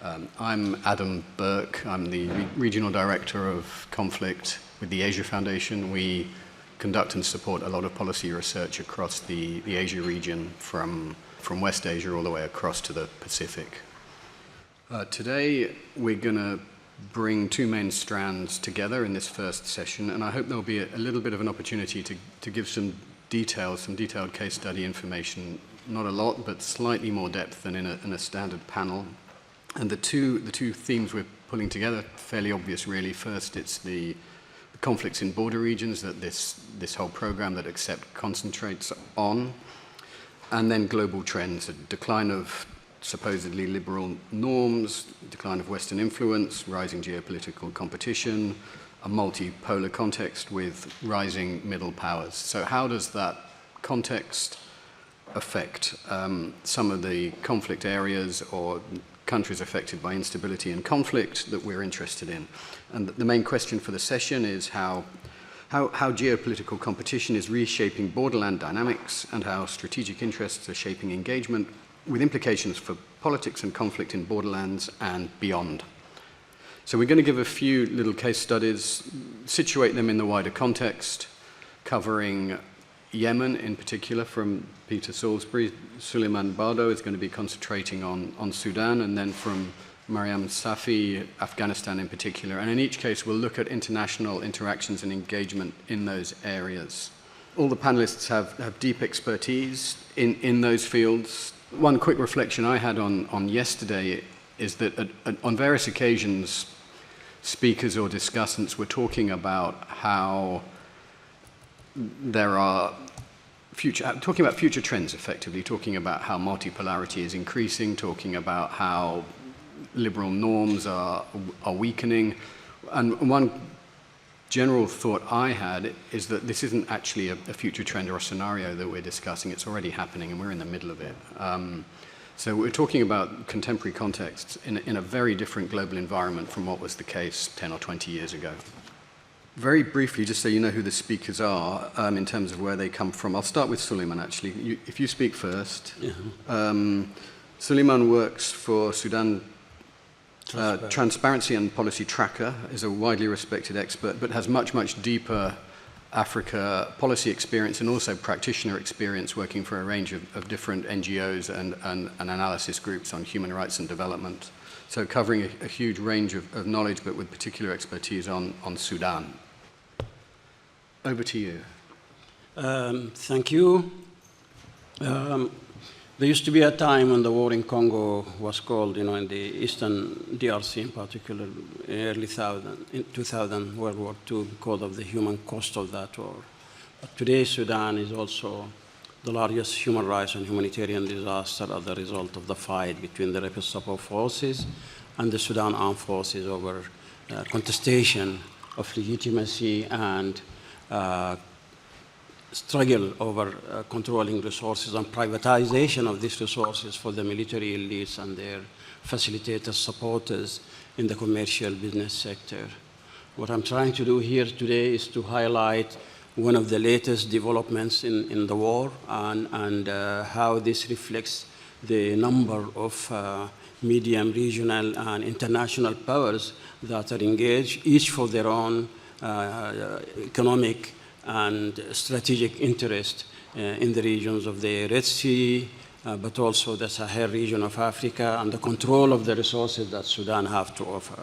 I'm Adam Burke. I'm the Regional Director of Conflict with the Asia Foundation. We conduct and support a lot of policy research across the Asia region from West Asia all the way across to the Pacific. Today, we're going to bring two main strands together in this first session, and I hope there'll be a little bit of an opportunity to give some detailed case study information, not a lot, but slightly more depth than in a standard panel. And the two themes we're pulling together, fairly obvious really. First, it's the conflicts in border regions that this whole program that ACCEPT concentrates on, and then global trends, a decline of supposedly liberal norms, decline of Western influence, rising geopolitical competition, a multipolar context with rising middle powers. So how does that context affect some of the conflict areas or countries affected by instability and conflict that we're interested in? And the main question for the session is how geopolitical competition is reshaping borderland dynamics and how strategic interests are shaping engagement with implications for politics and conflict in borderlands and beyond. So we're going to give a few little case studies, situate them in the wider context, covering Yemen in particular from Peter Salisbury. Suleiman Bardo is going to be concentrating on Sudan, and then from Mariam Safi, Afghanistan in particular. And in each case, we'll look at international interactions and engagement in those areas. All the panelists have deep expertise in those fields. One quick reflection I had on yesterday is that on various occasions, speakers or discussants were talking about how there are talking about future trends effectively, talking about how multipolarity is increasing, talking about how liberal norms are weakening. And one general thought I had is that this isn't actually a future trend or a scenario that we're discussing. It's already happening and we're in the middle of it. So we're talking about contemporary contexts in a very different global environment from what was the case 10 or 20 years ago. Very briefly, just so you know who the speakers are in terms of where they come from, I'll start with Suleiman, actually. If you speak first. Yeah. Suleiman works for Sudan Transparency and Policy Tracker, is a widely respected expert, but has much deeper Africa policy experience and also practitioner experience working for a range of different NGOs and analysis groups on human rights and development. So covering a huge range of knowledge, but with particular expertise on Sudan. Over to you. Thank you. There used to be a time when the war in Congo was called, in the eastern DRC in particular, in 2000, World War II, because of the human cost of that war. But today, Sudan is also the largest human rights and humanitarian disaster as a result of the fight between the Rapid Support Forces and the Sudan Armed Forces over contestation of legitimacy and struggle over controlling resources and privatization of these resources for the military elites and their facilitators, supporters in the commercial business sector. What I'm trying to do here today is to highlight one of the latest developments in the war and how this reflects the number of medium, regional, and international powers that are engaged, each for their own economic and strategic interest in the regions of the Red Sea, but also the Sahel region of Africa, and the control of the resources that Sudan have to offer.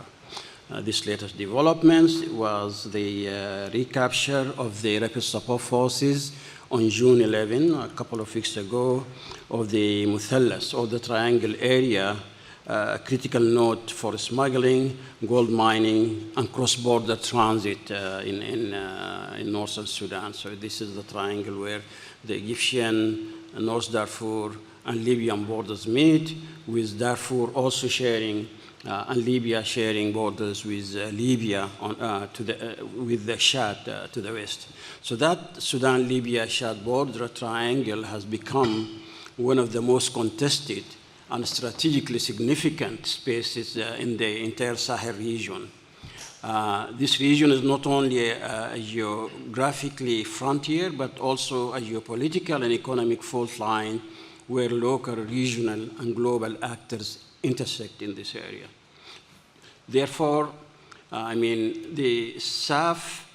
This latest development was the recapture of the Rapid Support Forces on June 11, a couple of weeks ago, of the Muthallas, or the Triangle area, a critical node for smuggling, gold mining, and cross-border transit in northern Sudan. So this is the triangle where the Egyptian, North Darfur, and Libyan borders meet, with Darfur also sharing and Libya sharing borders with Libya with the Chad to the west. So that Sudan-Libya-Chad border triangle has become one of the most contested and strategically significant spaces in the entire Sahel region. This region is not only a geographically frontier, but also a geopolitical and economic fault line where local, regional, and global actors intersect in this area. Therefore, the SAF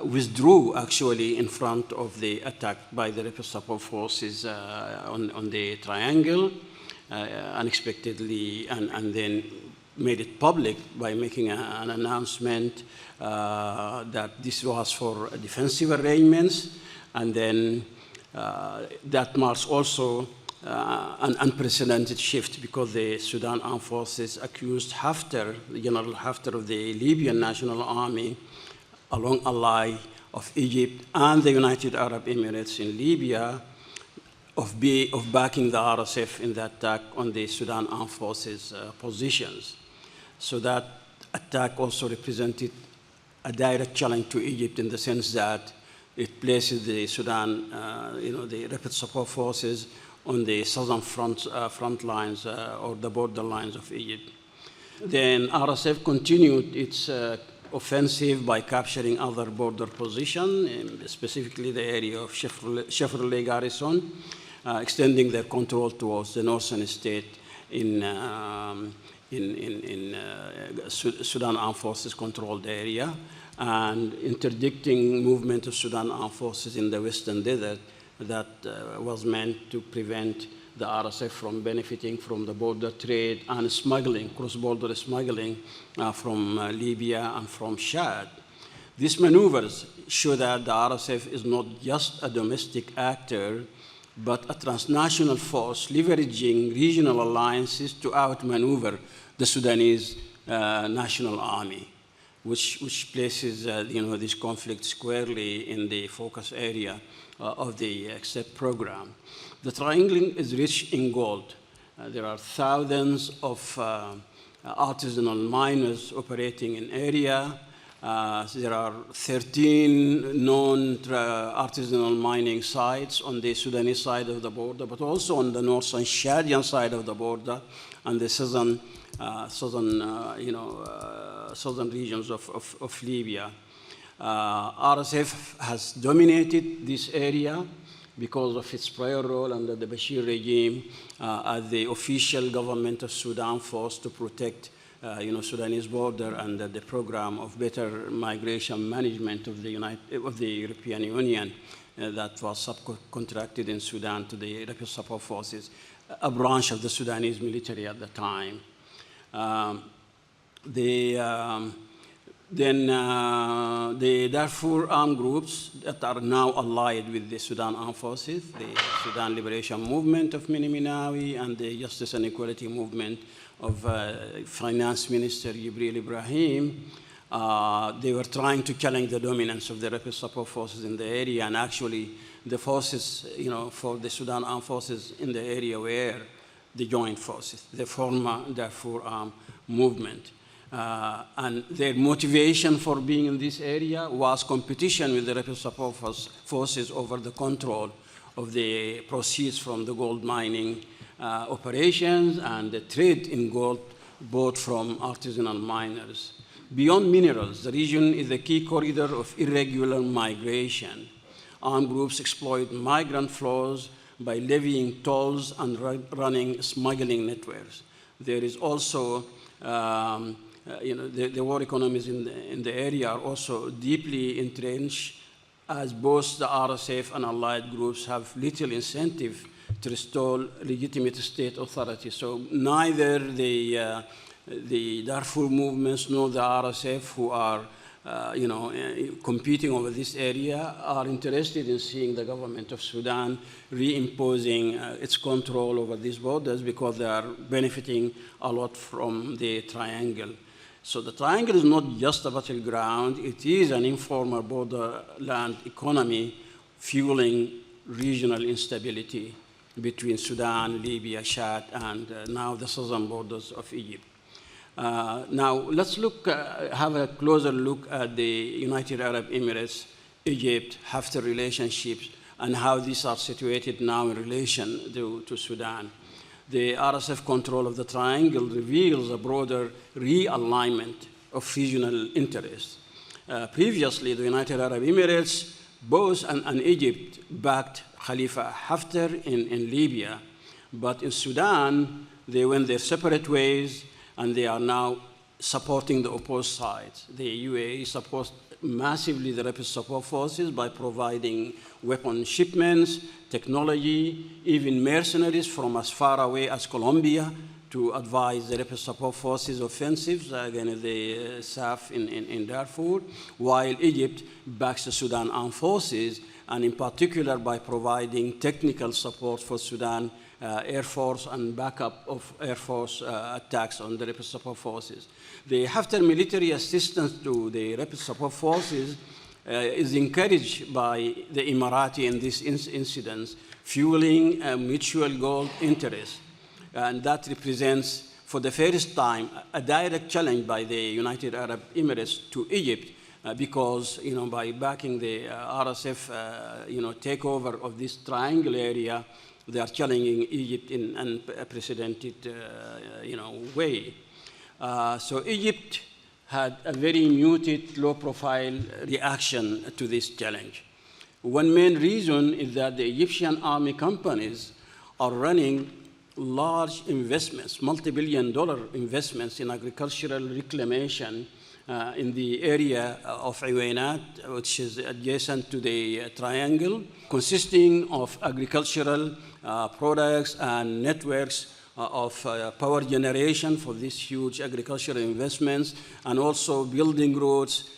withdrew actually in front of the attack by the rapid support forces on the triangle unexpectedly, and then made it public by making an announcement that this was for defensive arrangements, and then that marks also an unprecedented shift, because the Sudan Armed Forces accused Haftar, General Haftar of the Libyan National Army, a long ally of Egypt and the United Arab Emirates in Libya, of backing the RSF in the attack on the Sudan Armed Forces positions. So that attack also represented a direct challenge to Egypt, in the sense that it places the Sudan, the rapid support forces on the southern front lines or the borderlands of Egypt. Then RSF continued its offensive by capturing other border positions, specifically the area of Chevrolet Garrison, extending their control towards the northern state in Sudan Armed Forces controlled area, and interdicting movement of Sudan Armed Forces in the Western Desert that was meant to prevent the RSF from benefiting from the border trade and smuggling, cross-border smuggling from Libya and from Chad. These maneuvers show that the RSF is not just a domestic actor, but a transnational force leveraging regional alliances to outmaneuver the Sudanese National Army, which places this conflict squarely in the focus area of the ACCEPT program. The triangle is rich in gold. There are thousands of artisanal miners operating in area. There are 13 known artisanal mining sites on the Sudanese side of the border, but also on the northern Chadian side of the border and the southern regions of Libya. RSF has dominated this area because of its prior role under the Bashir regime as the official government of Sudan force to protect Sudanese border under the program of better migration management of the European Union that was subcontracted in Sudan to the Rapid Support Forces, a branch of the Sudanese military at the time. Then the Darfur armed groups that are now allied with the Sudan Armed Forces, the Sudan Liberation Movement of Mini Minawi and the Justice and Equality Movement of Finance Minister Jibril Ibrahim, they were trying to challenge the dominance of the Rapid Support Forces in the area, and actually the forces, for the Sudan Armed Forces in the area were the joint forces, the former Darfur armed movement. And their motivation for being in this area was competition with the Rapid Support Forces over the control of the proceeds from the gold mining operations and the trade in gold bought from artisanal miners. Beyond minerals, the region is a key corridor of irregular migration. Armed groups exploit migrant flows by levying tolls and running smuggling networks. There is also the war economies in the area are also deeply entrenched, as both the RSF and allied groups have little incentive to restore legitimate state authority. So neither the Darfur movements nor the RSF, who are competing over this area, are interested in seeing the government of Sudan reimposing its control over these borders, because they are benefiting a lot from the triangle. So the triangle is not just a battleground, it is an informal borderland economy fueling regional instability between Sudan, Libya, Chad, and now the southern borders of Egypt. Now let's have a closer look at the United Arab Emirates, Egypt, Haftar relationships, and how these are situated now in relation to Sudan. The RSF control of the triangle reveals a broader realignment of regional interests. Previously, the United Arab Emirates, both and Egypt backed Khalifa Haftar in Libya, but in Sudan, They went their separate ways, and they are now supporting the opposed sides. The UAE supports massively the rapid support forces by providing weapon shipments, technology, even mercenaries from as far away as Colombia to advise the rapid support forces offensives against the SAF in Darfur, while Egypt backs the Sudan armed forces, and in particular by providing technical support for Sudan Air Force and backup of Air Force attacks on the rapid support forces. The Haftar military assistance to the rapid support forces is encouraged by the Emirati in these incidents, fueling a mutual goal interest. And that represents, for the first time, a direct challenge by the United Arab Emirates to Egypt, because by backing the RSF takeover of this triangle area, they are challenging Egypt in an unprecedented way. So Egypt had a very muted, low-profile reaction to this challenge. One main reason is that the Egyptian army companies are running large investments, multi-billion-dollar investments in agricultural reclamation in the area of Uwainat, which is adjacent to the triangle, consisting of agricultural products and networks of power generation for these huge agricultural investments, and also building roads,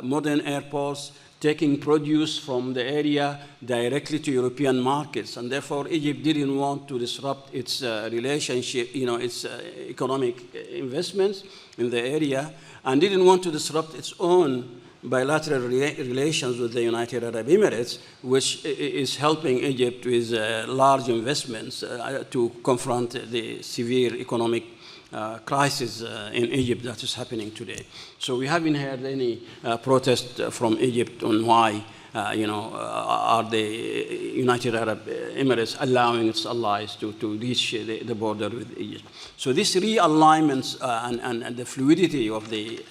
modern airports, taking produce from the area directly to European markets. And therefore, Egypt didn't want to disrupt its relationship, its economic investments in the area, and didn't want to disrupt its own bilateral relations with the United Arab Emirates, which is helping Egypt with large investments to confront the severe economic crisis in Egypt that is happening today. So we haven't heard any protest from Egypt on why, are the United Arab Emirates allowing its allies to reach the border with Egypt. So this realignment and the fluidity of the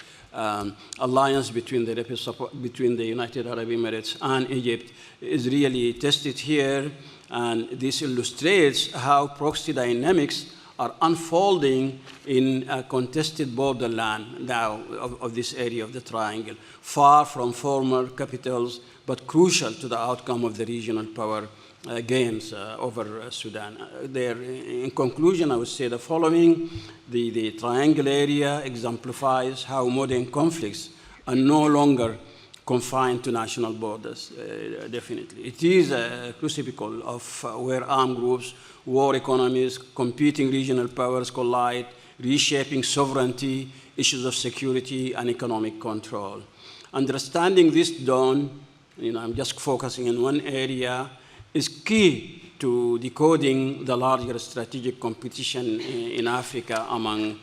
alliance between the United Arab Emirates and Egypt is really tested here, and this illustrates how proxy dynamics are unfolding in a contested borderland now of this area of the triangle, far from former capitals, but crucial to the outcome of the regional power games over Sudan. In conclusion, I would say the following: the triangle area exemplifies how modern conflicts are no longer confined to national borders, definitely. It is a crucible of where armed groups, war economies, competing regional powers collide, reshaping sovereignty, issues of security, and economic control. Understanding this dawn, I'm just focusing on one area, is key to decoding the larger strategic competition in Africa among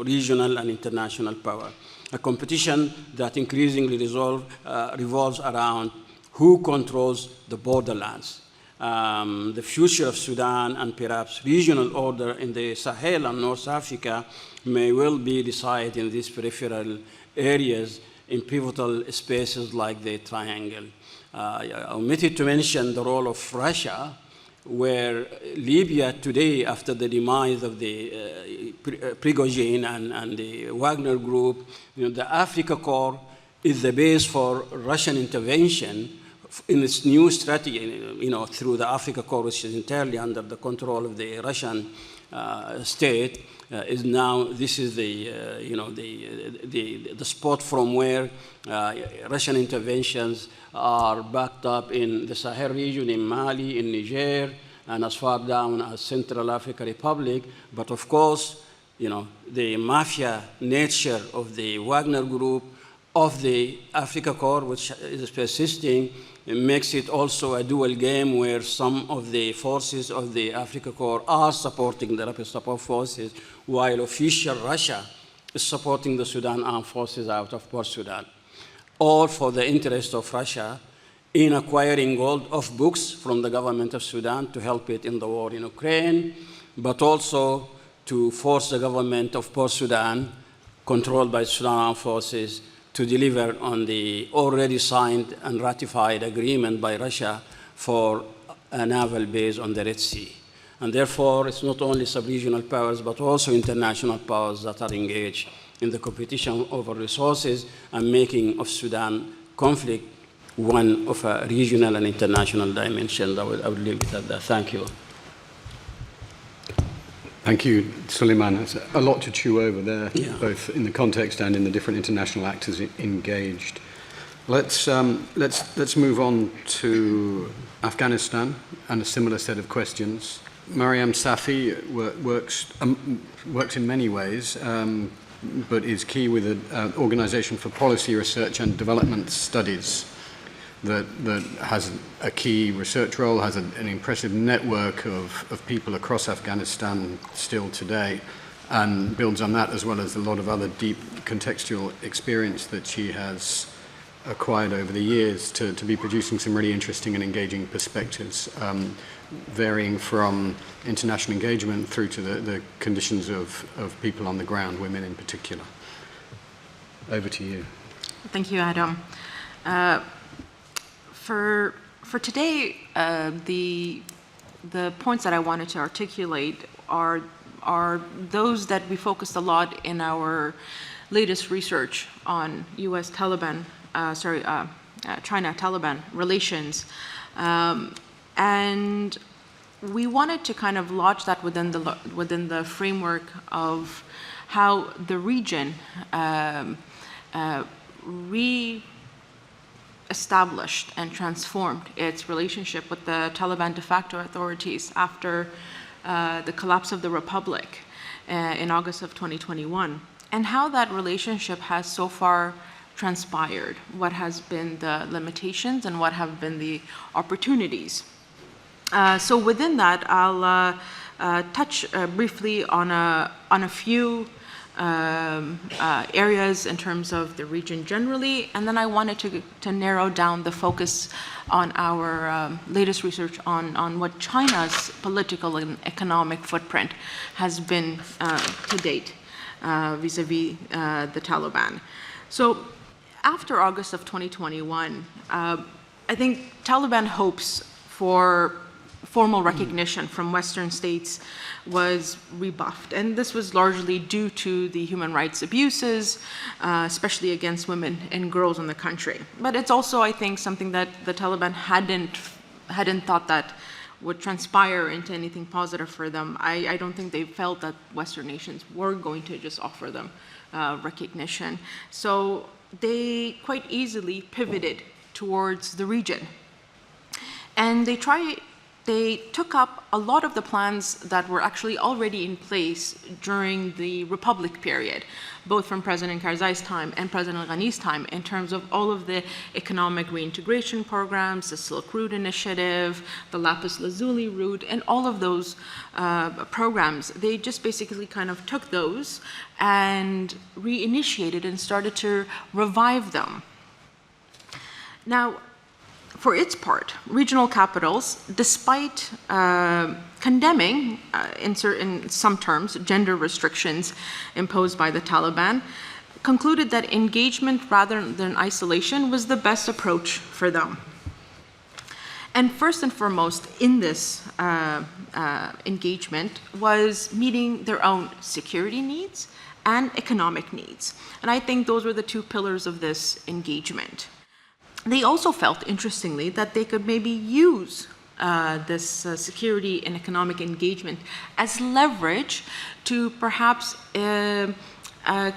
regional and international power. A competition that increasingly revolves around who controls the borderlands. The future of Sudan and perhaps regional order in the Sahel and North Africa may well be decided in these peripheral areas in pivotal spaces like the Triangle. I omitted to mention the role of Russia, where Libya today, after the demise of the Prigozhin and the Wagner group, the Africa Corps is the base for Russian intervention in its new strategy, through the Africa Corps, which is entirely under the control of the Russian state. Is now, this is the spot from where Russian interventions are backed up in the Sahel region, in Mali, in Niger, and as far down as Central African Republic. But of course, the mafia nature of the Wagner group, of the Africa Corps, which is persisting, makes it also a dual game where some of the forces of the Africa Corps are supporting the rapid support forces, while official Russia is supporting the Sudan armed forces out of Port Sudan, all for the interest of Russia in acquiring gold off books from the government of Sudan to help it in the war in Ukraine, but also to force the government of Port Sudan, controlled by Sudan armed forces, to deliver on the already signed and ratified agreement by Russia for a naval base on the Red Sea. And therefore, it's not only sub-regional powers, but also international powers that are engaged in the competition over resources and making of Sudan conflict one of a regional and international dimension. I would leave it at that. Thank you. Thank you, Suleiman. There's a lot to chew over there, Yeah. both in the context and in the different international actors engaged. Let's move on to Afghanistan and a similar set of questions. Mariam Safi works in many ways, but is key with an Organization for Policy Research and Development Studies that has a key research role, has an impressive network of people across Afghanistan still today, and builds on that as well as a lot of other deep contextual experience that she has acquired over the years to be producing some really interesting and engaging perspectives, varying from international engagement through to the conditions of people on the ground, women in particular. Over to you. Thank you, Adam. For today, the points that I wanted to articulate are those that we focused a lot in our latest research on U.S. China-Taliban relations, and we wanted to kind of lodge that within the framework of how the region re-established and transformed its relationship with the Taliban de facto authorities after the collapse of the Republic in August of 2021, and how that relationship has so far transpired, what has been the limitations and what have been the opportunities. So within that, I'll touch briefly on a few areas in terms of the region generally, and then I wanted to narrow down the focus on our latest research on what China's political and economic footprint has been to date vis-a-vis the Taliban. So after August of 2021, I think Taliban hopes for formal recognition from Western states was rebuffed. And this was largely due to the human rights abuses, especially against women and girls in the country. But it's also, I think, something that the Taliban hadn't thought that would transpire into anything positive for them. I don't think they felt that Western nations were going to just offer them recognition. So they quite easily pivoted towards the region. And they took up a lot of the plans that were actually already in place during the Republic period, both from President Karzai's time and President Ghani's time, in terms of all of the economic reintegration programs, the Silk Route Initiative, the Lapis Lazuli route, and all of those programs. They just basically kind of took those and reinitiated and started to revive them. Now, for its part, regional capitals, despite condemning, in some terms, gender restrictions imposed by the Taliban, concluded that engagement rather than isolation was the best approach for them. And first and foremost in this engagement was meeting their own security needs and economic needs. And I think those were the two pillars of this engagement. They also felt, interestingly, that they could maybe use this security and economic engagement as leverage to perhaps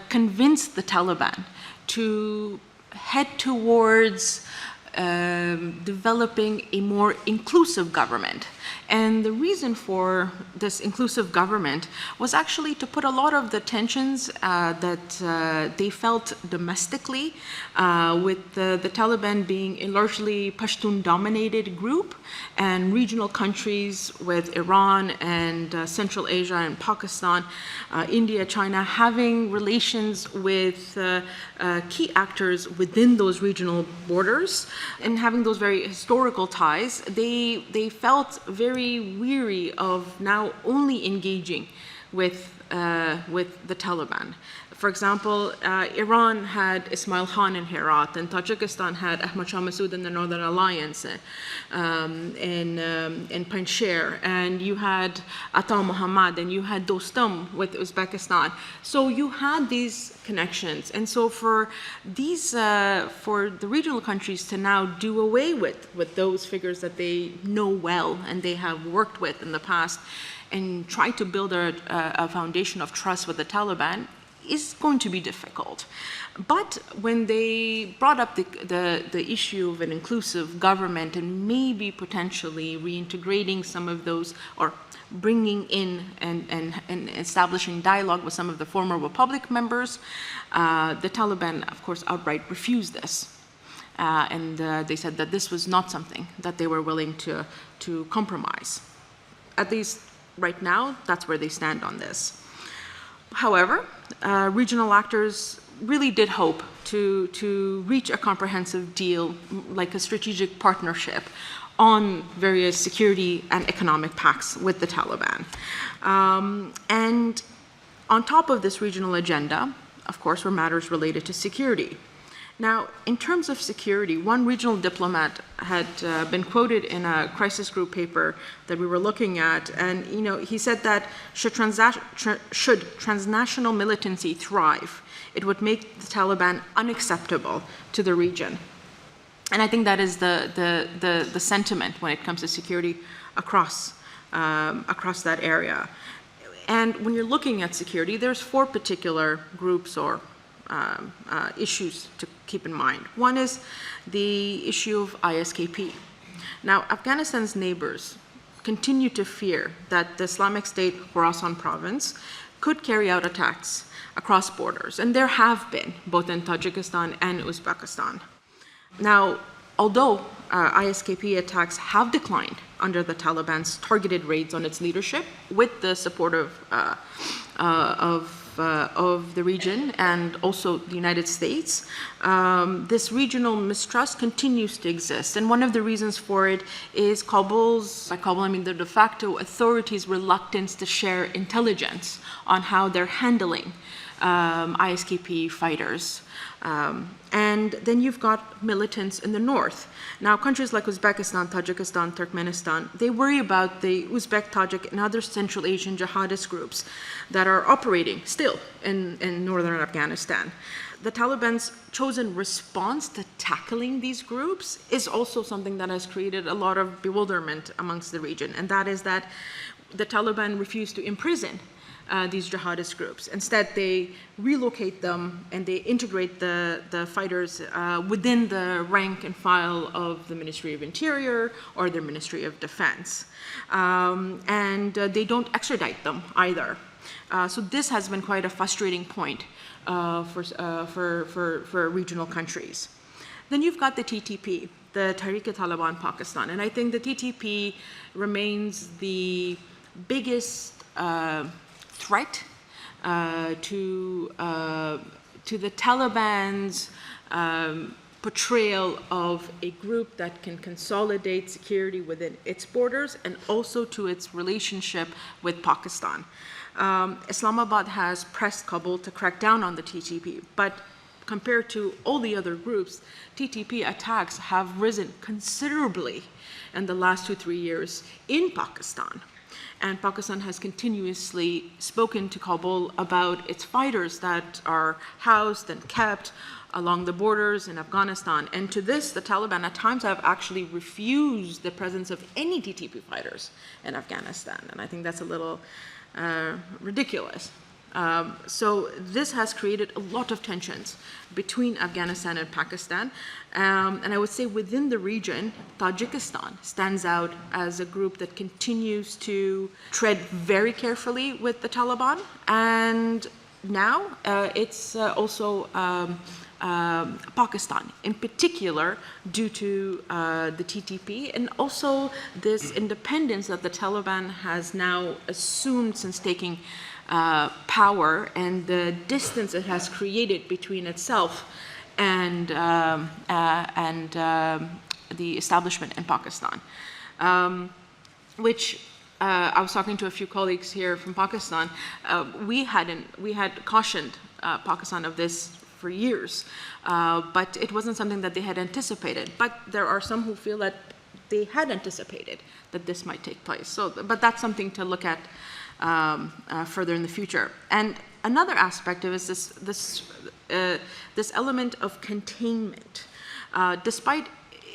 convince the Taliban to head towards developing a more inclusive government. And the reason for this inclusive government was actually to put a lot of the tensions that they felt domestically, with the Taliban being a largely Pashtun-dominated group, and regional countries with Iran and Central Asia and Pakistan, India, China, having relations with key actors within those regional borders and having those very historical ties. They felt very weary of now only engaging with with the Taliban. For example, Iran had Ismail Khan in Herat, and Tajikistan had Ahmad Shah Massoud in the Northern Alliance in Panjshir, and you had Ata Muhammad, and you had Dostum with Uzbekistan. So you had these connections, and so for these, for the regional countries to now do away with those figures that they know well and they have worked with in the past, and try to build a foundation of trust with the Taliban is going to be difficult. But when they brought up the issue of an inclusive government and maybe potentially reintegrating some of those, or bringing in and establishing dialogue with some of the former Republic members, the Taliban, of course, outright refused this. And they said that this was not something that they were willing to compromise. At least right now, that's where they stand on this. However, regional actors really did hope to reach a comprehensive deal, like a strategic partnership, on various security and economic pacts with the Taliban. And on top of this regional agenda, of course, were matters related to security. Now, in terms of security, one regional diplomat had been quoted in a crisis group paper that we were looking at, and he said that should transnational militancy thrive, it would make the Taliban unacceptable to the region. And I think that is the sentiment when it comes to security across that area. And when you're looking at security, there's 4 particular groups or issues to keep in mind. One is the issue of ISKP. Now, Afghanistan's neighbors continue to fear that the Islamic State Khorasan province could carry out attacks across borders, and there have been, both in Tajikistan and Uzbekistan. Now, although ISKP attacks have declined under the Taliban's targeted raids on its leadership, with the support of the region and also the United States, this regional mistrust continues to exist. And one of the reasons for it is Kabul's, by Kabul I mean the de facto authorities' reluctance to share intelligence on how they're handling ISKP fighters. And then you've got militants in the north. Now, countries like Uzbekistan, Tajikistan, Turkmenistan, they worry about the Uzbek, Tajik, and other Central Asian jihadist groups that are operating still in northern Afghanistan. The Taliban's chosen response to tackling these groups is also something that has created a lot of bewilderment amongst the region, and that is that the Taliban refused to imprison these jihadist groups. Instead, they relocate them and they integrate the fighters within the rank and file of the Ministry of Interior or the Ministry of Defense. And they don't extradite them either. So this has been quite a frustrating point for regional countries. Then you've got the TTP, the Tehrik-e-Taliban Pakistan. And I think the TTP remains the biggest threat to the Taliban's portrayal of a group that can consolidate security within its borders and also to its relationship with Pakistan. Islamabad has pressed Kabul to crack down on the TTP, but compared to all the other groups, TTP attacks have risen considerably in the last 2-3 years in Pakistan. And Pakistan has continuously spoken to Kabul about its fighters that are housed and kept along the borders in Afghanistan. And to this, the Taliban at times have actually refused the presence of any TTP fighters in Afghanistan. And I think that's a little ridiculous. So this has created a lot of tensions between Afghanistan and Pakistan. And I would say within the region, Tajikistan stands out as a group that continues to tread very carefully with the Taliban. And now it's also Pakistan, in particular due to the TTP and also this independence that the Taliban has now assumed since taking power and the distance it has created between itself and the establishment in Pakistan, which I was talking to a few colleagues here from Pakistan. We had cautioned Pakistan of this for years, but it wasn't something that they had anticipated. But there are some who feel that they had anticipated that this might take place. So, but that's something to look at further in the future. And another aspect of it is this element of containment. Despite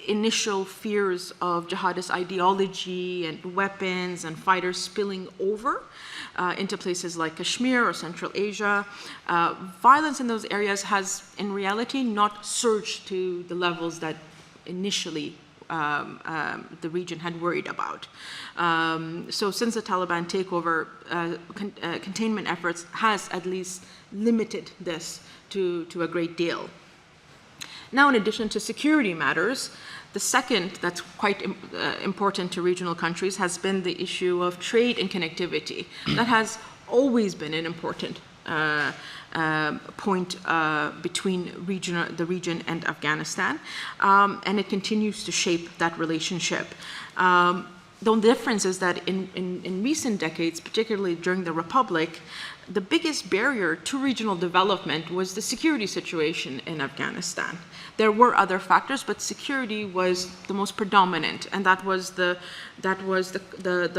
initial fears of jihadist ideology and weapons and fighters spilling over into places like Kashmir or Central Asia, violence in those areas has in reality not surged to the levels that initially the region had worried about. So since the Taliban takeover, containment efforts has at least limited this to a great deal. Now, in addition to security matters, the second that's quite important to regional countries has been the issue of trade and connectivity. That has always been an important point between the region and Afghanistan, and it continues to shape that relationship. The difference is that in recent decades, particularly during the Republic, the biggest barrier to regional development was the security situation in Afghanistan. There were other factors, but security was the most predominant, and that was the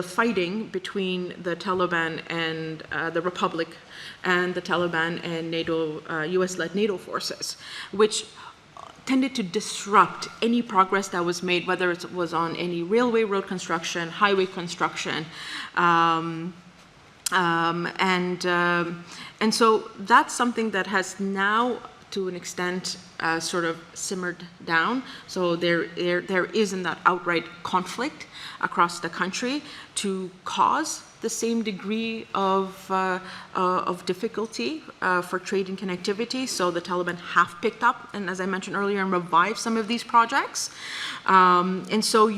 fighting between the Taliban and the Republic, and the Taliban and NATO, U.S.-led NATO forces, which tended to disrupt any progress that was made, whether it was on any railway road construction, highway construction, and so that's something that has now, to an extent, sort of simmered down. So there isn't that outright conflict across the country to cause the same degree of difficulty for trade and connectivity. So the Taliban have picked up, and as I mentioned earlier, and revived some of these projects. And so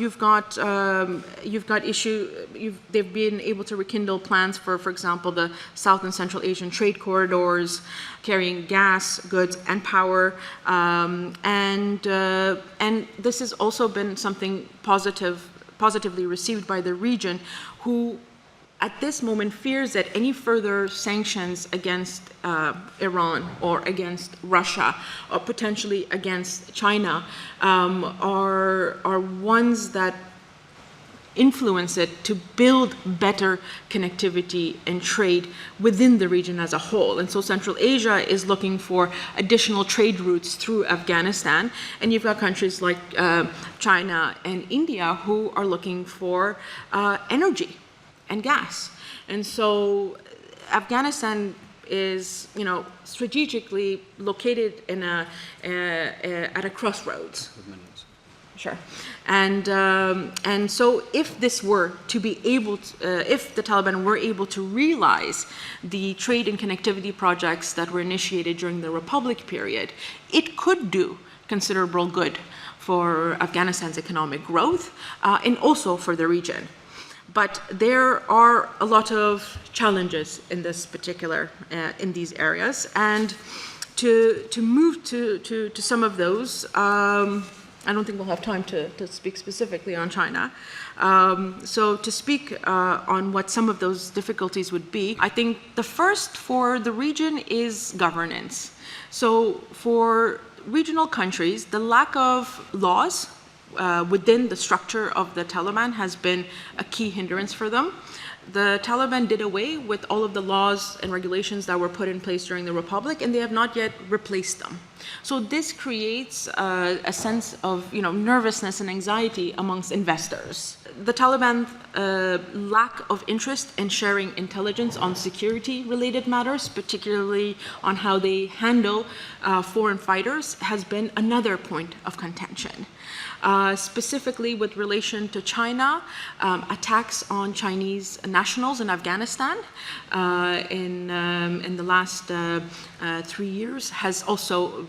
they've been able to rekindle plans for example, the South and Central Asian trade corridors, carrying gas, goods, and power. And this has also been something positively received by the region, who at this moment fears that any further sanctions against Iran or against Russia or potentially against China are ones that influence it to build better connectivity and trade within the region as a whole. And so Central Asia is looking for additional trade routes through Afghanistan, and you've got countries like China and India who are looking for energy and gas. And so Afghanistan is, strategically located in at a crossroads. Sure. And so if this were to be able to, if the Taliban were able to realize the trade and connectivity projects that were initiated during the Republic period, it could do considerable good for Afghanistan's economic growth and also for the region. But there are a lot of challenges in this particular, in these areas. And to move to some of those, I don't think we'll have time to speak specifically on China. So to speak on what some of those difficulties would be, I think the first for the region is governance. So for regional countries, the lack of laws within the structure of the Taliban has been a key hindrance for them. The Taliban did away with all of the laws and regulations that were put in place during the Republic, and they have not yet replaced them. So this creates a sense of nervousness and anxiety amongst investors. The Taliban's lack of interest in sharing intelligence on security-related matters, particularly on how they handle foreign fighters, has been another point of contention. Specifically with relation to China, attacks on Chinese nationals in Afghanistan in the last 3 years has also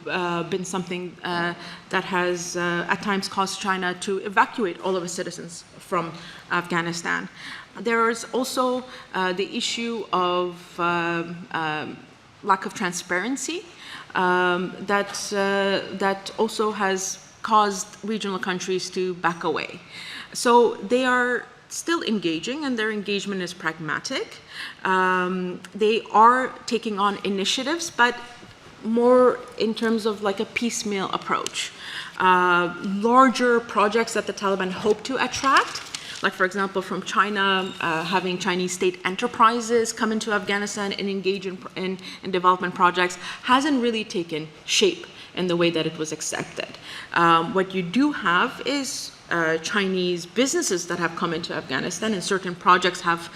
been something that has at times caused China to evacuate all of its citizens from Afghanistan. There is also the issue of lack of transparency that also has caused regional countries to back away. So they are still engaging, and their engagement is pragmatic. They are taking on initiatives, but more in terms of like a piecemeal approach. Larger projects that the Taliban hope to attract, like for example from China, having Chinese state enterprises come into Afghanistan and engage in development projects, hasn't really taken shape in the way that it was accepted. What you do have is Chinese businesses that have come into Afghanistan, and certain projects have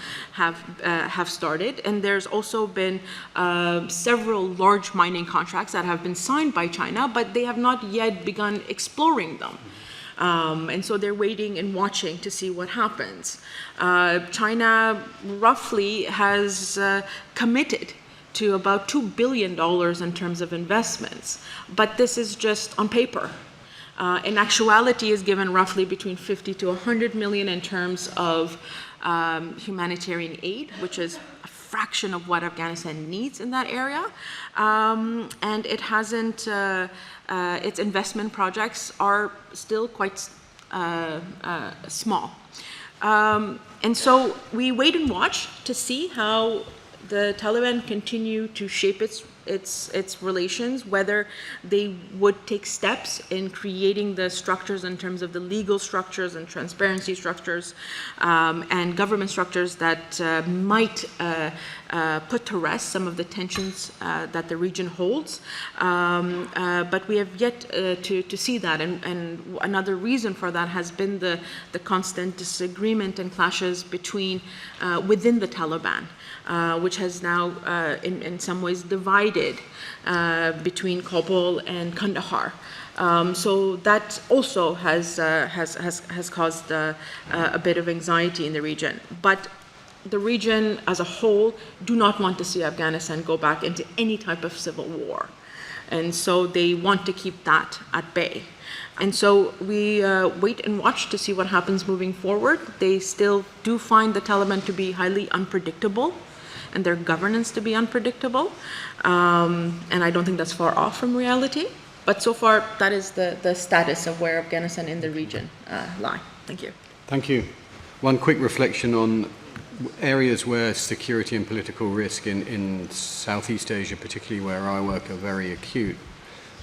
started. And there's also been several large mining contracts that have been signed by China, but they have not yet begun exploring them. And so they're waiting and watching to see what happens. China roughly has committed to about $2 billion in terms of investments, but this is just on paper. In actuality, is given roughly between 50 to 100 million in terms of humanitarian aid, which is a fraction of what Afghanistan needs in that area. And it hasn't, its investment projects are still quite small. And so we wait and watch to see how the Taliban continue to shape its relations, whether they would take steps in creating the structures in terms of the legal structures and transparency structures and government structures that might put to rest some of the tensions that the region holds. But we have yet to see that. And another reason for that has been the constant disagreement and clashes between within the Taliban. Which has now, in some ways, divided between Kabul and Kandahar. So that also has caused a bit of anxiety in the region. But the region as a whole do not want to see Afghanistan go back into any type of civil war. And so they want to keep that at bay. And so we wait and watch to see what happens moving forward. They still do find the Taliban to be highly unpredictable, and their governance to be unpredictable. And I don't think that's far off from reality. But so far, that is the status of where Afghanistan in the region lie. Thank you. Thank you. One quick reflection on areas where security and political risk in Southeast Asia, particularly where I work, are very acute.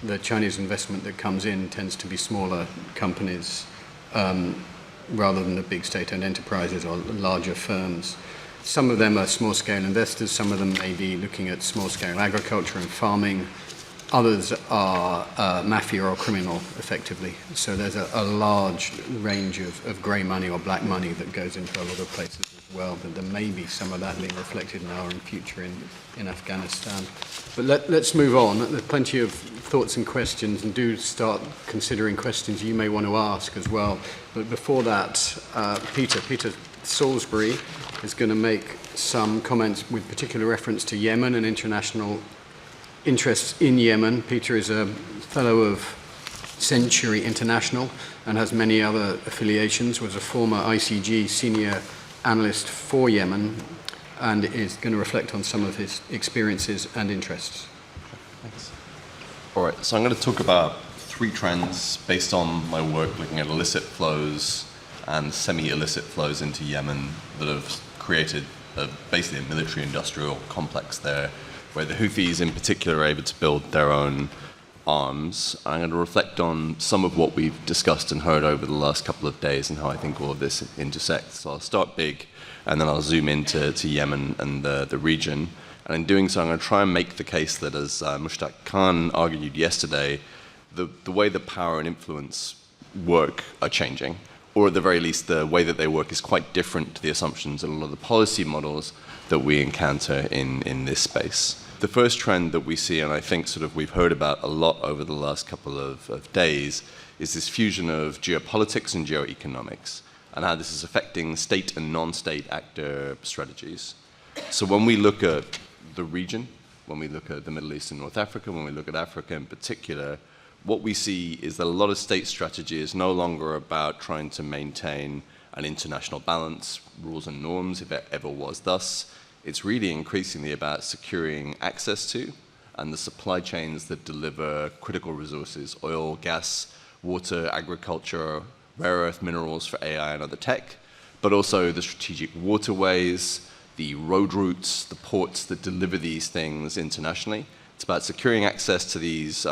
The Chinese investment that comes in tends to be smaller companies rather than the big state-owned enterprises or larger firms. Some of them are small-scale investors, some of them may be looking at small-scale agriculture and farming. Others are mafia or criminal, effectively. So there's a large range of grey money or black money that goes into a lot of places as well. But there may be some of that being reflected now in future in Afghanistan. But let's move on. There's plenty of thoughts and questions, and do start considering questions you may want to ask as well. But before that, Peter Salisbury is going to make some comments with particular reference to Yemen and international interests in Yemen. Peter is a fellow of Century International and has many other affiliations, was a former ICG senior analyst for Yemen, and is going to reflect on some of his experiences and interests. Thanks. All right, so I'm going to talk about three trends based on my work looking at illicit flows and semi-illicit flows into Yemen that have created basically a military-industrial complex there, where the Houthis in particular are able to build their own arms. I'm going to reflect on some of what we've discussed and heard over the last couple of days and how I think all of this intersects. So I'll start big, and then I'll zoom into Yemen and the region. And in doing so, I'm going to try and make the case that, as Mushtaq Khan argued yesterday, the way that power and influence work are changing, or at the very least, the way that they work is quite different to the assumptions and a lot of the policy models that we encounter in this space. The first trend that we see, and I think sort of we've heard about a lot over the last couple of days, is this fusion of geopolitics and geoeconomics, and how this is affecting state and non-state actor strategies. So when we look at the region, when we look at the Middle East and North Africa, when we look at Africa in particular, what we see is that a lot of state strategy is no longer about trying to maintain an international balance, rules and norms, if it ever was thus. It's really increasingly about securing access to and the supply chains that deliver critical resources, oil, gas, water, agriculture, rare earth minerals for AI and other tech, but also the strategic waterways, the road routes, the ports that deliver these things internationally. It's about securing access to these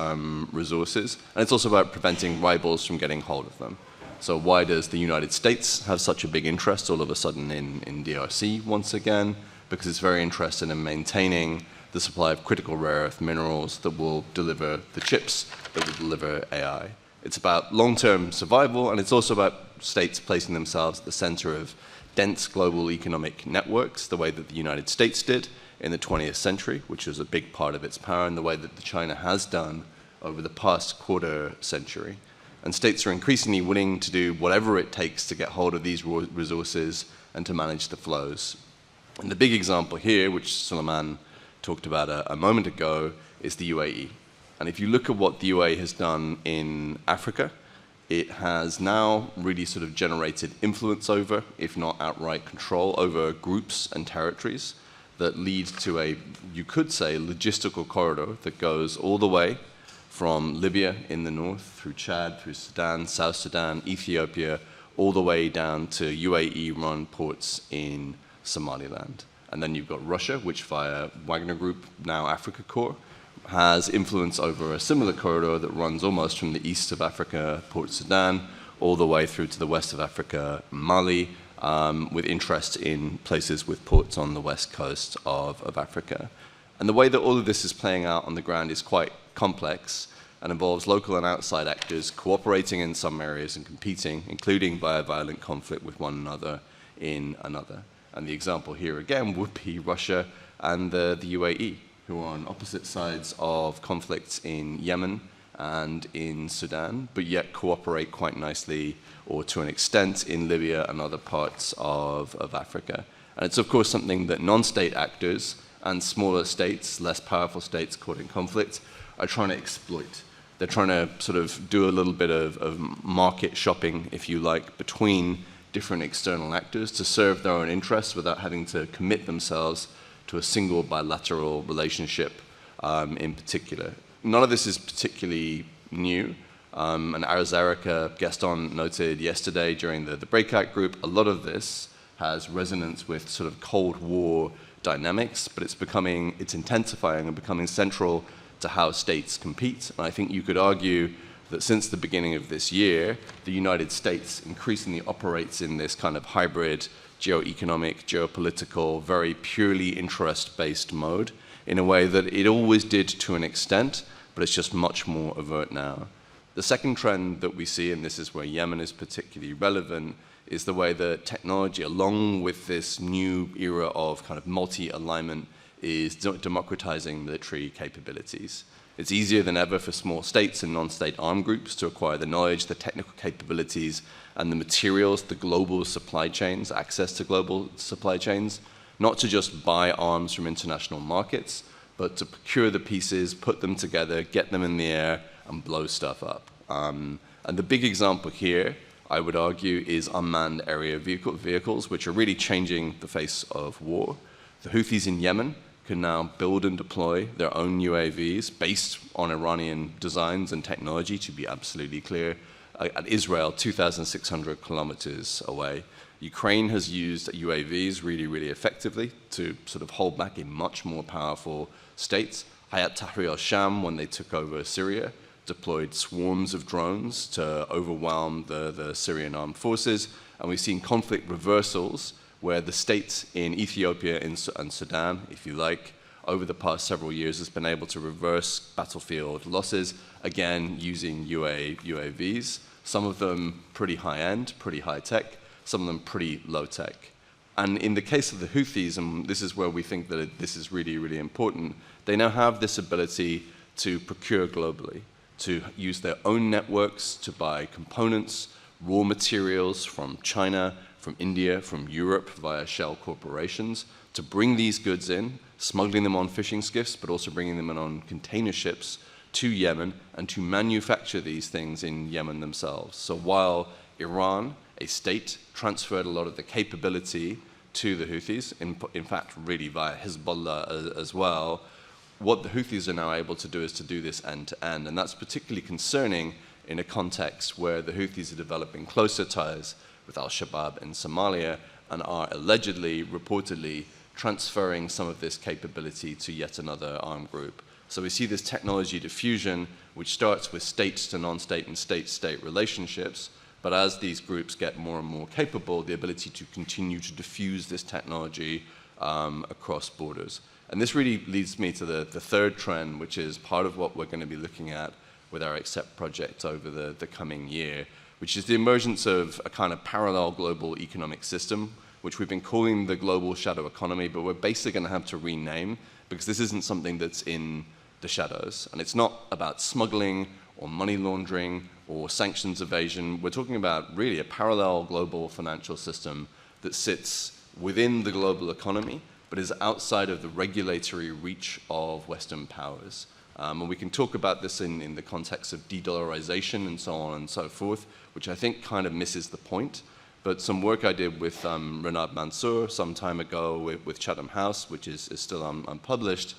resources, and it's also about preventing rivals from getting hold of them. So why does the United States have such a big interest all of a sudden in DRC once again? Because it's very interested in maintaining the supply of critical rare earth minerals that will deliver the chips that will deliver AI. It's about long-term survival, and it's also about states placing themselves at the center of dense global economic networks, the way that the United States did in the 20th century, which was a big part of its power, and the way that China has done over the past quarter century. And states are increasingly willing to do whatever it takes to get hold of these resources and to manage the flows. And the big example here, which Suleiman talked about a moment ago, is the UAE. And if you look at what the UAE has done in Africa, it has now really sort of generated influence over, if not outright control, over groups and territories that lead to a, you could say, logistical corridor that goes all the way from Libya in the north, through Chad, through Sudan, South Sudan, Ethiopia, all the way down to UAE-run ports in Somaliland. And then you've got Russia, which via Wagner Group, now Africa Corps, has influence over a similar corridor that runs almost from the east of Africa, Port Sudan, all the way through to the west of Africa, Mali, with interest in places with ports on the west coast of Africa. And the way that all of this is playing out on the ground is quite complex and involves local and outside actors cooperating in some areas and competing, including via violent conflict with one another in another. And the example here again would be Russia and the UAE, who are on opposite sides of conflicts in Yemen and in Sudan, but yet cooperate quite nicely, or to an extent, in Libya and other parts of Africa. And it's of course something that non-state actors and smaller states, less powerful states caught in conflict, are trying to exploit. They're trying to sort of do a little bit of market shopping, if you like, between different external actors to serve their own interests without having to commit themselves to a single bilateral relationship in particular. None of this is particularly new. And Arzarika Gaston noted yesterday during the breakout group, a lot of this has resonance with sort of Cold War dynamics, but it's intensifying and becoming central to how states compete. And I think you could argue that since the beginning of this year, the United States increasingly operates in this kind of hybrid geo-economic, geopolitical, very purely interest-based mode in a way that it always did to an extent, but it's just much more overt now. The second trend that we see, and this is where Yemen is particularly relevant, is the way that technology, along with this new era of kind of multi-alignment, is democratizing military capabilities. It's easier than ever for small states and non-state armed groups to acquire the knowledge, the technical capabilities, and the materials, the global supply chains, access to global supply chains, not to just buy arms from international markets, but to procure the pieces, put them together, get them in the air, and blow stuff up. And the big example here, I would argue, is unmanned area vehicles, which are really changing the face of war. The Houthis in Yemen can now build and deploy their own UAVs based on Iranian designs and technology, to be absolutely clear, at Israel, 2,600 kilometers away. Ukraine has used UAVs really, really effectively to sort of hold back a much more powerful state. Hayat Tahrir al-Sham, when they took over Syria, deployed swarms of drones to overwhelm the Syrian armed forces. And we've seen conflict reversals where the state in Ethiopia and Sudan, if you like, over the past several years has been able to reverse battlefield losses, again, using UAVs. Some of them pretty high-end, pretty high-tech, some of them pretty low-tech. And in the case of the Houthis, and this is where we think that this is really, really important, they now have this ability to procure globally, to use their own networks to buy components, raw materials from China, from India, from Europe via shell corporations, to bring these goods in, smuggling them on fishing skiffs, but also bringing them in on container ships to Yemen, and to manufacture these things in Yemen themselves. So while Iran, a state, transferred a lot of the capability to the Houthis, in fact, really via Hezbollah as well, what the Houthis are now able to do is to do this end-to-end, and that's particularly concerning in a context where the Houthis are developing closer ties with al-Shabaab in Somalia and are allegedly, reportedly, transferring some of this capability to yet another armed group. So we see this technology diffusion, which starts with states to non-state and state-state relationships, but as these groups get more and more capable, the ability to continue to diffuse this technology across borders. And this really leads me to the third trend, which is part of what we're going to be looking at with our Accept project over the coming year, which is the emergence of a kind of parallel global economic system, which we've been calling the global shadow economy, but we're basically going to have to rename because this isn't something that's in the shadows. And it's not about smuggling or money laundering or sanctions evasion. We're talking about really a parallel global financial system that sits within the global economy, but is outside of the regulatory reach of Western powers. And we can talk about this in the context of de-dollarization and so on and so forth, which I think kind of misses the point. But some work I did with Renard Mansour some time ago with Chatham House, which is still unpublished,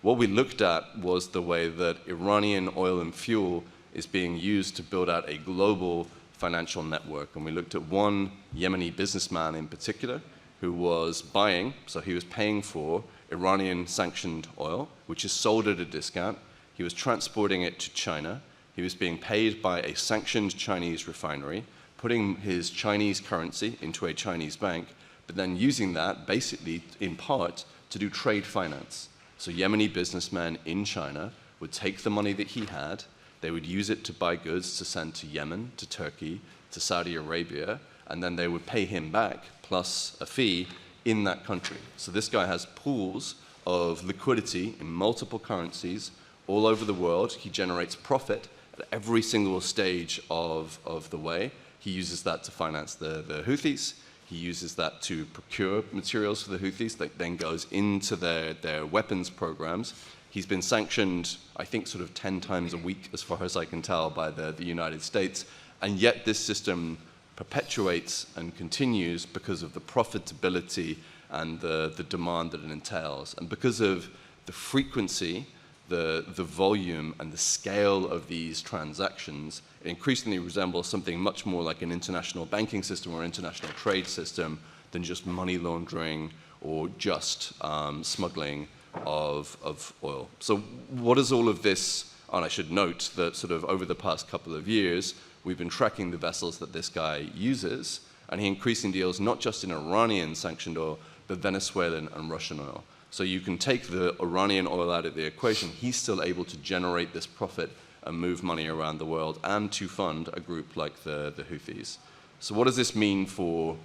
what we looked at was the way that Iranian oil and fuel is being used to build out a global financial network. And we looked at one Yemeni businessman in particular who was buying, so he was paying for Iranian sanctioned oil, which is sold at a discount. He was transporting it to China. He was being paid by a sanctioned Chinese refinery, putting his Chinese currency into a Chinese bank, but then using that basically in part to do trade finance. So Yemeni businessmen in China would take the money that he had, they would use it to buy goods to send to Yemen, to Turkey, to Saudi Arabia, and then they would pay him back plus a fee in that country. So this guy has pools of liquidity in multiple currencies all over the world. He generates profit at every single stage of the way. He uses that to finance the Houthis. He uses that to procure materials for the Houthis that then goes into their weapons programs. He's been sanctioned, I think, sort of 10 times a week, as far as I can tell, by the United States. And yet this system perpetuates and continues because of the profitability and the demand that it entails. And because of the frequency, the volume, and the scale of these transactions, it increasingly resembles something much more like an international banking system or international trade system than just money laundering or just smuggling of oil. So what is all of this? And I should note that sort of over the past couple of years, we've been tracking the vessels that this guy uses, and he increasingly deals not just in Iranian sanctioned oil, but Venezuelan and Russian oil. So you can take the Iranian oil out of the equation, he's still able to generate this profit and move money around the world and to fund a group like the Houthis. So what does this mean for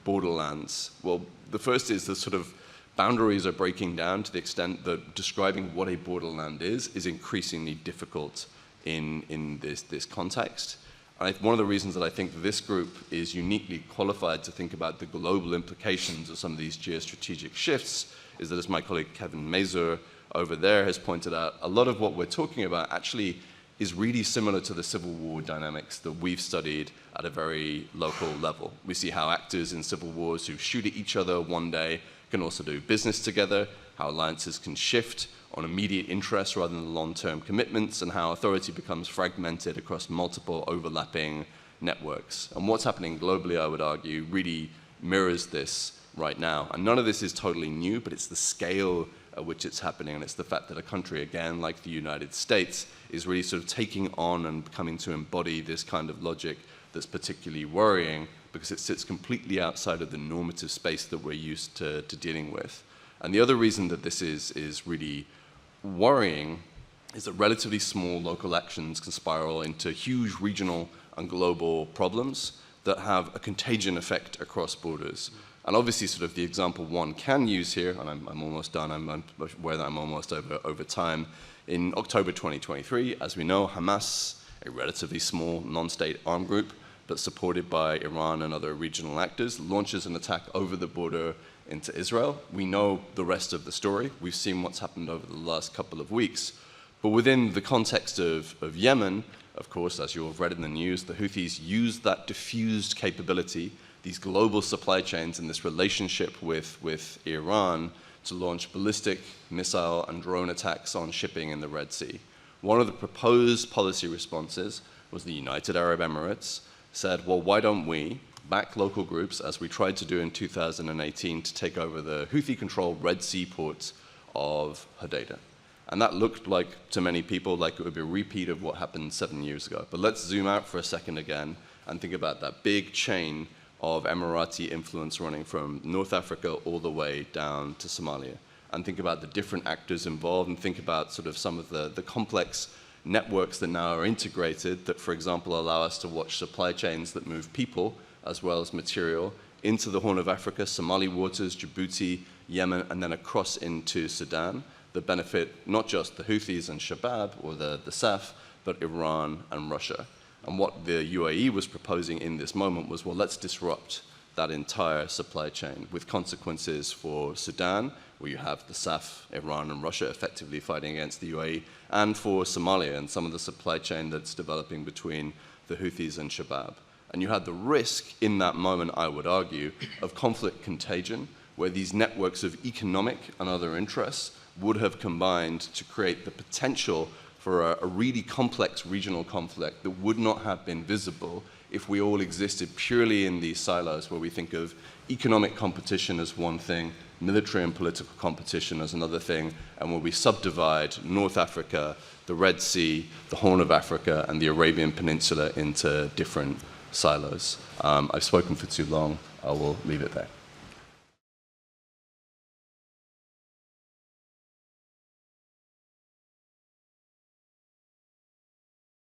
borderlands? Well, the first is the sort of boundaries are breaking down to the extent that describing what a borderland is increasingly difficult in this context. One of the reasons that I think this group is uniquely qualified to think about the global implications of some of these geostrategic shifts is that, as my colleague Kevin Mazur over there has pointed out, a lot of what we're talking about actually is really similar to the Civil War dynamics that we've studied at a very local level. We see how actors in civil wars who shoot at each other one day can also do business together, how alliances can shift on immediate interests rather than long-term commitments, and how authority becomes fragmented across multiple overlapping networks. And what's happening globally, I would argue, really mirrors this right now. And none of this is totally new, but it's the scale at which it's happening, and it's the fact that a country, again, like the United States, is really sort of taking on and coming to embody this kind of logic that's particularly worrying because it sits completely outside of the normative space that we're used to dealing with. And the other reason that this is really worrying is that relatively small local actions can spiral into huge regional and global problems that have a contagion effect across borders. And obviously, sort of the example one can use here, and I'm almost done, I'm aware that I'm almost over time. In October 2023, as we know, Hamas, a relatively small non-state armed group, but supported by Iran and other regional actors, launches an attack over the border into Israel. We know the rest of the story. We've seen what's happened over the last couple of weeks. But within the context of Yemen, of course, as you'll have read in the news, the Houthis used that diffused capability, these global supply chains and this relationship with Iran to launch ballistic, missile, and drone attacks on shipping in the Red Sea. One of the proposed policy responses was the United Arab Emirates said, well, why don't we back local groups, as we tried to do in 2018, to take over the Houthi-controlled Red Sea ports of Hodeidah. And that looked like, to many people, like it would be a repeat of what happened 7 years ago. But let's zoom out for a second again and think about that big chain of Emirati influence running from North Africa all the way down to Somalia. And think about the different actors involved, and think about sort of some of the complex networks that now are integrated that, for example, allow us to watch supply chains that move people as well as material into the Horn of Africa, Somali waters, Djibouti, Yemen, and then across into Sudan, that benefit not just the Houthis and Shabab or the SAF, but Iran and Russia. And what the UAE was proposing in this moment was, well, let's disrupt that entire supply chain, with consequences for Sudan, where you have the SAF, Iran and Russia effectively fighting against the UAE, and for Somalia and some of the supply chain that's developing between the Houthis and Shabab. And you had the risk in that moment, I would argue, of conflict contagion, where these networks of economic and other interests would have combined to create the potential for a really complex regional conflict that would not have been visible if we all existed purely in these silos, where we think of economic competition as one thing, military and political competition as another thing, and where we subdivide North Africa, the Red Sea, the Horn of Africa, and the Arabian Peninsula into different silos. I've spoken for too long. I will leave it there.